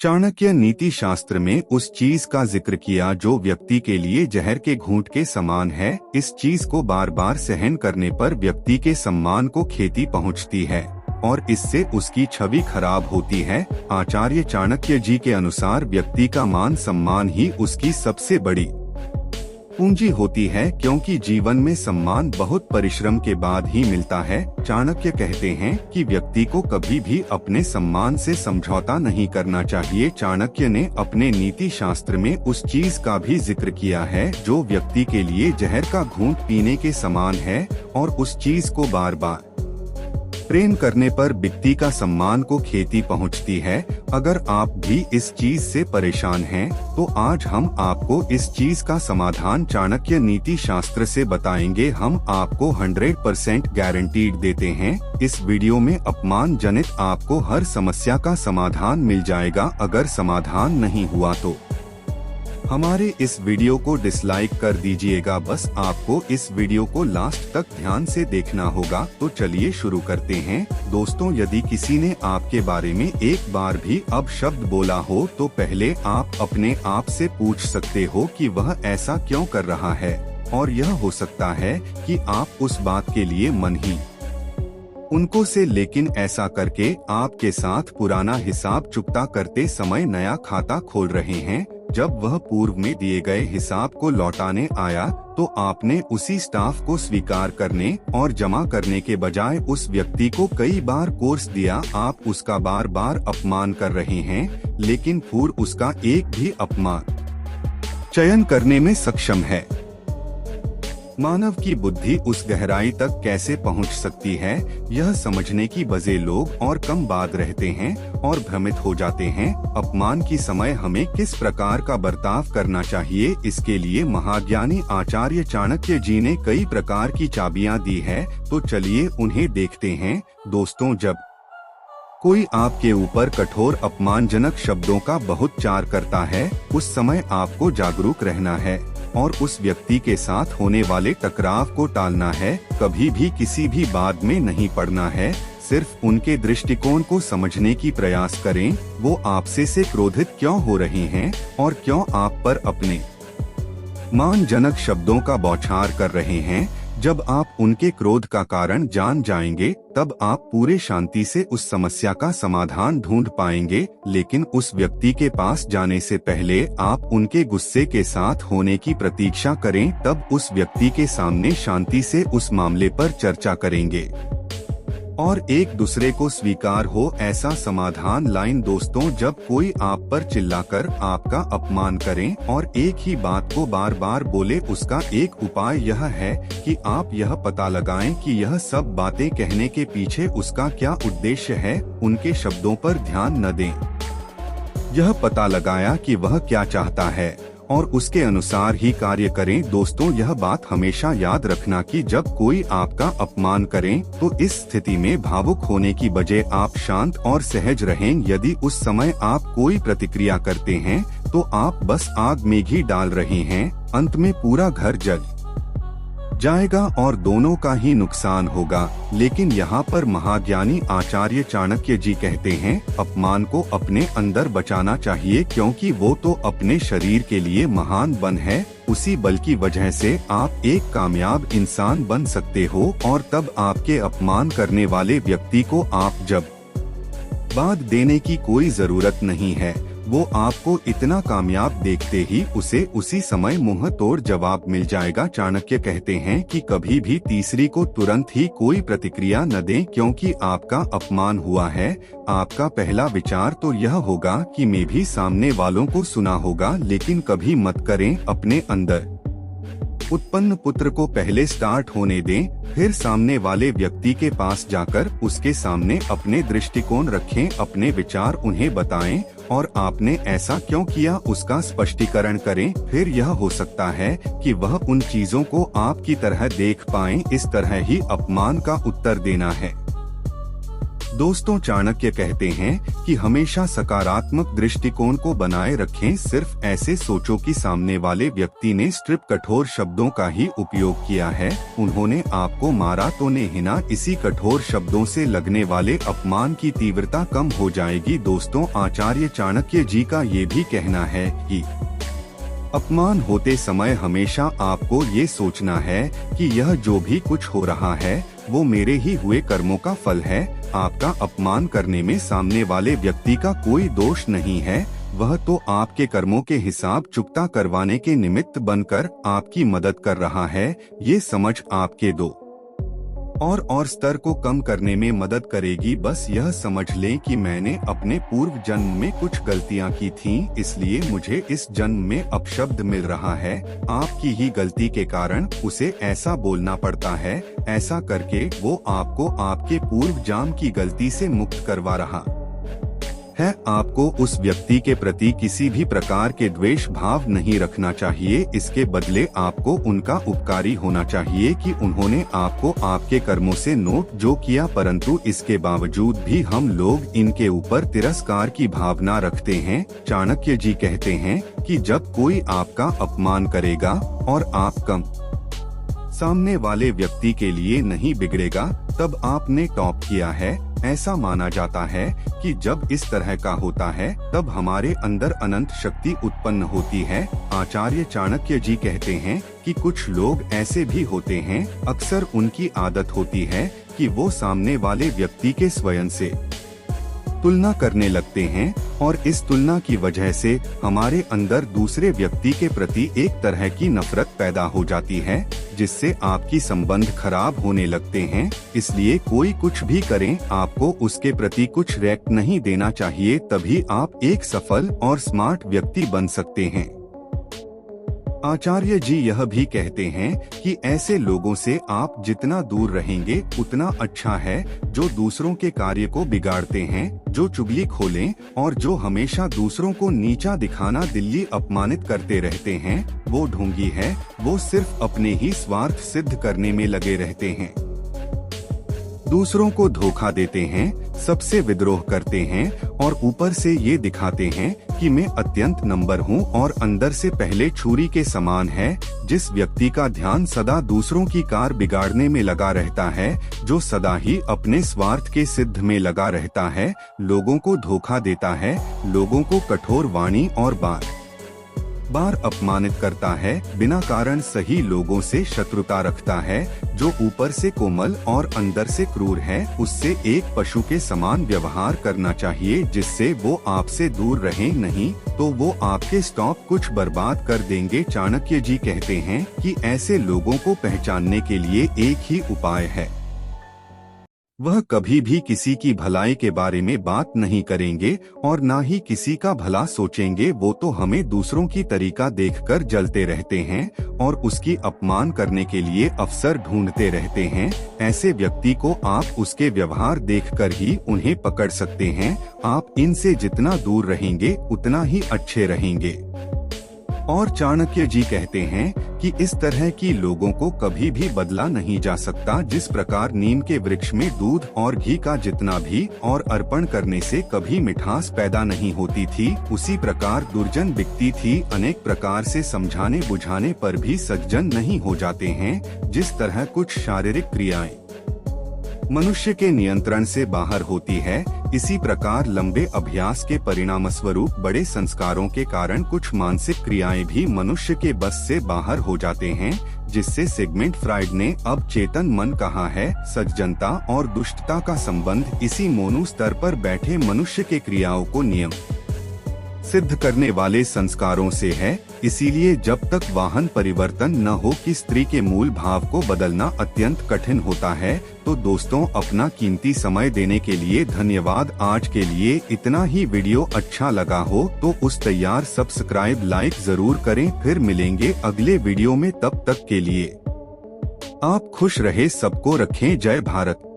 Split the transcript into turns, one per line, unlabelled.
चाणक्य नीति शास्त्र में उस चीज का जिक्र किया जो व्यक्ति के लिए जहर के घूंट के समान है। इस चीज को बार बार सहन करने पर व्यक्ति के सम्मान को क्षति पहुंचती है और इससे उसकी छवि खराब होती है। आचार्य चाणक्य जी के अनुसार व्यक्ति का मान सम्मान ही उसकी सबसे बड़ी पूंजी होती है, क्योंकि जीवन में सम्मान बहुत परिश्रम के बाद ही मिलता है। चाणक्य कहते हैं कि व्यक्ति को कभी भी अपने सम्मान से समझौता नहीं करना चाहिए। चाणक्य ने अपने नीति शास्त्र में उस चीज का भी जिक्र किया है जो व्यक्ति के लिए जहर का घूंट पीने के समान है और उस चीज को बार बार प्रेम करने पर व्यक्ति का सम्मान को क्षति पहुंचती है। अगर आप भी इस चीज से परेशान हैं, तो आज हम आपको इस चीज का समाधान चाणक्य नीति शास्त्र से बताएंगे। हम आपको 100% गारंटीड देते हैं। इस वीडियो में अपमान जनित आपको हर समस्या का समाधान मिल जाएगा। अगर समाधान नहीं हुआ तो हमारे इस वीडियो को डिसलाइक कर दीजिएगा। बस आपको इस वीडियो को लास्ट तक ध्यान से देखना होगा। तो चलिए शुरू करते हैं। दोस्तों, यदि किसी ने आपके बारे में एक बार भी अपशब्द बोला हो तो पहले आप अपने आप से पूछ सकते हो कि वह ऐसा क्यों कर रहा है, और यह हो सकता है कि आप उस बात के लिए मन ही उनको से, लेकिन ऐसा करके आपके साथ पुराना हिसाब चुकता करते समय नया खाता खोल रहे हैं। जब वह पूर्व में दिए गए हिसाब को लौटाने आया तो आपने उसी स्टाफ को स्वीकार करने और जमा करने के बजाय उस व्यक्ति को कई बार कोर्स दिया। आप उसका बार बार अपमान कर रहे हैं, लेकिन फिर उसका एक भी अपमान चयन करने में सक्षम है। मानव की बुद्धि उस गहराई तक कैसे पहुंच सकती है, यह समझने की बजाय लोग और कम बात रहते हैं और भ्रमित हो जाते हैं। अपमान की समय हमें किस प्रकार का बर्ताव करना चाहिए, इसके लिए महाज्ञानी आचार्य चाणक्य जी ने कई प्रकार की चाबियां दी है। तो चलिए उन्हें देखते हैं। दोस्तों, जब कोई आपके ऊपर कठोर अपमानजनक शब्दों का बहुत चार करता है, उस समय आपको जागरूक रहना है और उस व्यक्ति के साथ होने वाले टकराव को टालना है। कभी भी किसी भी बात में नहीं पड़ना है, सिर्फ उनके दृष्टिकोण को समझने की प्रयास करें। वो आपसे क्रोधित क्यों हो रहे हैं और क्यों आप पर अपने मानजनक शब्दों का बौछार कर रहे हैं। जब आप उनके क्रोध का कारण जान जाएंगे, तब आप पूरे शांति से उस समस्या का समाधान ढूंढ पाएंगे। लेकिन उस व्यक्ति के पास जाने से पहले आप उनके गुस्से के साथ होने की प्रतीक्षा करें, तब उस व्यक्ति के सामने शांति से उस मामले पर चर्चा करेंगे और एक दूसरे को स्वीकार हो ऐसा समाधान लाइन। दोस्तों, जब कोई आप पर चिल्लाकर आपका अपमान करें और एक ही बात को बार बार बोले, उसका एक उपाय यह है कि आप यह पता लगाएं कि यह सब बातें कहने के पीछे उसका क्या उद्देश्य है। उनके शब्दों पर ध्यान न दें, यह पता लगाया कि वह क्या चाहता है और उसके अनुसार ही कार्य करें। दोस्तों, यह बात हमेशा याद रखना कि जब कोई आपका अपमान करें तो इस स्थिति में भावुक होने की बजाय आप शांत और सहज रहें। यदि उस समय आप कोई प्रतिक्रिया करते हैं तो आप बस आग में घी डाल रहे हैं। अंत में पूरा घर जल जाएगा और दोनों का ही नुकसान होगा। लेकिन यहाँ पर महाज्ञानी आचार्य चाणक्य जी कहते हैं, अपमान को अपने अंदर बचाना चाहिए, क्योंकि वो तो अपने शरीर के लिए महान बन है। उसी बल की वजह से आप एक कामयाब इंसान बन सकते हो और तब आपके अपमान करने वाले व्यक्ति को आप जब बात देने की कोई जरूरत नहीं है। वो आपको इतना कामयाब देखते ही उसे उसी समय मुंह तोड़ जवाब मिल जाएगा। चाणक्य कहते हैं कि कभी भी तीसरी को तुरंत ही कोई प्रतिक्रिया न दें, क्योंकि आपका अपमान हुआ है। आपका पहला विचार तो यह होगा कि मैं भी सामने वालों को सुना होगा, लेकिन कभी मत करें। अपने अंदर उत्पन्न पुत्र को पहले स्टार्ट होने दें, फिर सामने वाले व्यक्ति के पास जाकर उसके सामने अपने दृष्टिकोण रखें, अपने विचार उन्हें बताएं और आपने ऐसा क्यों किया उसका स्पष्टीकरण करें। फिर यह हो सकता है कि वह उन चीजों को आपकी तरह देख पाएं। इस तरह ही अपमान का उत्तर देना है। दोस्तों, चाणक्य कहते हैं कि हमेशा सकारात्मक दृष्टिकोण को बनाए रखें। सिर्फ ऐसे सोचो कि सामने वाले व्यक्ति ने सिर्फ कठोर शब्दों का ही उपयोग किया है, उन्होंने आपको मारा तो नहीं ना। इसी कठोर शब्दों से लगने वाले अपमान की तीव्रता कम हो जाएगी। दोस्तों, आचार्य चाणक्य जी का ये भी कहना है कि अपमान होते समय हमेशा आपको ये सोचना है कि यह जो भी कुछ हो रहा है वो मेरे ही हुए कर्मों का फल है। आपका अपमान करने में सामने वाले व्यक्ति का कोई दोष नहीं है, वह तो आपके कर्मों के हिसाब चुकता करवाने के निमित्त बनकर आपकी मदद कर रहा है। ये समझ आपके दो और स्तर को कम करने में मदद करेगी। बस यह समझ लें कि मैंने अपने पूर्व जन्म में कुछ गलतियां की थीं, इसलिए मुझे इस जन्म में अपशब्द मिल रहा है। आपकी ही गलती के कारण उसे ऐसा बोलना पड़ता है। ऐसा करके वो आपको आपके पूर्व जन्म की गलती से मुक्त करवा रहा है। आपको उस व्यक्ति के प्रति किसी भी प्रकार के द्वेष भाव नहीं रखना चाहिए। इसके बदले आपको उनका उपकारी होना चाहिए कि उन्होंने आपको आपके कर्मों से नोट जो किया, परंतु इसके बावजूद भी हम लोग इनके ऊपर तिरस्कार की भावना रखते हैं। चाणक्य जी कहते हैं कि जब कोई आपका अपमान करेगा और आप कम सामने वाले व्यक्ति के लिए नहीं बिगड़ेगा, तब आपने टॉप किया है। ऐसा माना जाता है कि जब इस तरह का होता है तब हमारे अंदर अनंत शक्ति उत्पन्न होती है। आचार्य चाणक्य जी कहते हैं कि कुछ लोग ऐसे भी होते हैं, अक्सर उनकी आदत होती है कि वो सामने वाले व्यक्ति के स्वयं से तुलना करने लगते हैं और इस तुलना की वजह से हमारे अंदर दूसरे व्यक्ति के प्रति एक तरह की नफरत पैदा हो जाती है, जिससे आपकी संबंध खराब होने लगते हैं। इसलिए कोई कुछ भी करें, आपको उसके प्रति कुछ रिएक्ट नहीं देना चाहिए, तभी आप एक सफल और स्मार्ट व्यक्ति बन सकते हैं। आचार्य जी यह भी कहते हैं कि ऐसे लोगों से आप जितना दूर रहेंगे उतना अच्छा है, जो दूसरों के कार्य को बिगाड़ते हैं, जो चुगली खोलें और जो हमेशा दूसरों को नीचा दिखाना, दिल्ली अपमानित करते रहते हैं। वो ढोंगी है, वो सिर्फ अपने ही स्वार्थ सिद्ध करने में लगे रहते हैं, दूसरों को धोखा देते हैं, सबसे विद्रोह करते हैं और ऊपर से ये दिखाते हैं कि मैं अत्यंत नंबर हूँ और अंदर से पहले छुरी के समान है। जिस व्यक्ति का ध्यान सदा दूसरों की कार बिगाड़ने में लगा रहता है, जो सदा ही अपने स्वार्थ के सिद्ध में लगा रहता है, लोगों को धोखा देता है, लोगों को कठोर वाणी और बार अपमानित करता है, बिना कारण सही लोगों से शत्रुता रखता है, जो ऊपर से कोमल और अंदर से क्रूर है, उससे एक पशु के समान व्यवहार करना चाहिए, जिससे वो आपसे दूर रहे, नहीं तो वो आपके स्टॉक कुछ बर्बाद कर देंगे। चाणक्य जी कहते हैं कि ऐसे लोगों को पहचानने के लिए एक ही उपाय है, वह कभी भी किसी की भलाई के बारे में बात नहीं करेंगे और ना ही किसी का भला सोचेंगे। वो तो हमें दूसरों की तरीका देखकर जलते रहते हैं और उसकी अपमान करने के लिए अवसर ढूंढते रहते हैं। ऐसे व्यक्ति को आप उसके व्यवहार देखकर ही उन्हें पकड़ सकते हैं। आप इनसे जितना दूर रहेंगे उतना ही अच्छे रहेंगे। और चाणक्य जी कहते हैं कि इस तरह की लोगों को कभी भी बदला नहीं जा सकता। जिस प्रकार नीम के वृक्ष में दूध और घी का जितना भी और अर्पण करने से कभी मिठास पैदा नहीं होती थी, उसी प्रकार दुर्जन बिकती थी। अनेक प्रकार से समझाने बुझाने पर भी सज्जन नहीं हो जाते हैं। जिस तरह कुछ शारीरिक क्रियाएं मनुष्य के नियंत्रण से बाहर होती है, इसी प्रकार लंबे अभ्यास के परिणामस्वरूप बड़े संस्कारों के कारण कुछ मानसिक क्रियाएं भी मनुष्य के बस से बाहर हो जाते हैं, जिससे सिगमंड फ्राइड ने अब चेतन मन कहा है। सज्जनता और दुष्टता का संबंध इसी मोनू स्तर पर बैठे मनुष्य के क्रियाओं को नियम सिद्ध करने वाले संस्कारों से है। इसीलिए जब तक वाहन परिवर्तन न हो कि स्त्री के मूल भाव को बदलना अत्यंत कठिन होता है। तो दोस्तों, अपना कीमती समय देने के लिए धन्यवाद। आज के लिए इतना ही। वीडियो अच्छा लगा हो तो उस तैयार सब्सक्राइब लाइक जरूर करें। फिर मिलेंगे अगले वीडियो में, तब तक के लिए आप खुश रहे, सबको रखें। जय भारत।